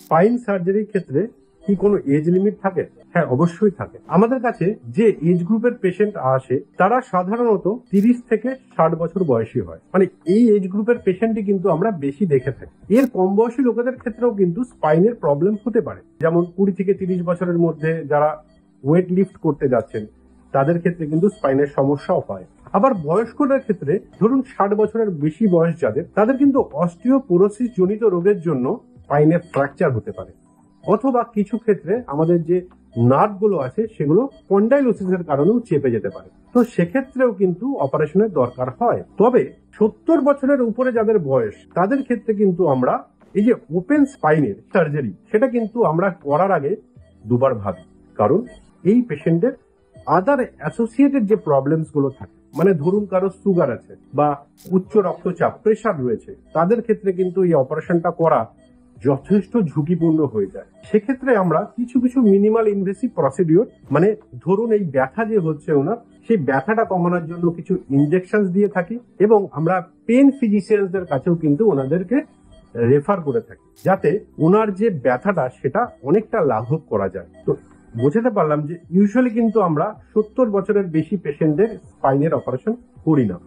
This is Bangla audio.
স্পাইন সার্জারির ক্ষেত্রে কি কোনো এজ লিমিট থাকে? হ্যাঁ, অবশ্যই থাকে। আমাদের কাছে যে এজ গ্রুপের পেশেন্ট আসে তারা সাধারণত 30 থেকে 60 বছর বয়সী হয়। মানে এই এজ গ্রুপের পেশেন্টই কিন্তু আমরা বেশি দেখে থাকি। এর কম বয়সী লোকেদের ক্ষেত্রেও কিন্তু স্পাইনের প্রবলেম হতে পারে, যেমন 20 থেকে 30 বছরের মধ্যে যারা ওয়েট লিফট করতে যাচ্ছেন তাদের ক্ষেত্রে কিন্তু স্পাইনের সমস্যাও হয়। আবার বয়স্কদের ক্ষেত্রে ধরুন 60 বছরের বেশি বয়স যাদের, তাদের কিন্তু অস্টিওপোরোসিস জনিত রোগের জন্য স্পাইনের ফ্র্যাকচার হতে পারে, অথবা কিছু ক্ষেত্রে আমাদের যে নার্ভ গুলো আছে সেগুলো স্পন্ডাইলোসিসের কারণেও চেপে যেতে পারে। তো সেক্ষেত্রেও কিন্তু অপারেশনের দরকার হয়। তবে 70 বছরের উপরে যাদের বয়স তাদের ক্ষেত্রে কিন্তু আমরা এই যে ওপেন স্পাইনের সার্জারি সেটা কিন্তু আমরা করার আগে দুবার ভাবি, কারণ এই পেশেন্টের আদার অ্যাসোসিয়েটেড যে প্রবলেমস গুলো থাকে, মানে ধরুন কারো সুগার আছে বা উচ্চ রক্তচাপ প্রেশার রয়েছে, তাদের ক্ষেত্রে কিন্তু এই অপারেশনটা করা যথেষ্ট ঝুঁকিপূর্ণ হয়ে যায়। সেক্ষেত্রে আমরা কিছু কিছু মিনিমাল ইনভেসিভ প্রসিডিওর, মানে ধরুন এই ব্যথা যে হচ্ছে ওনার, সেই ব্যথাটা কমানোর জন্য কিছু ইনজেকশন দিয়ে থাকি, এবং আমরা পেন ফিজিশিয়ানদের কাছেও কিন্তু ওনাদেরকে রেফার করে থাকি, যাতে ওনার যে ব্যথাটা সেটা অনেকটা লাঘব করা যায়। তো বোঝাতে পারলাম যে ইউজুয়ালি কিন্তু আমরা 70 বছরের বেশি পেশেন্টদের স্পাইনের অপারেশন করি না।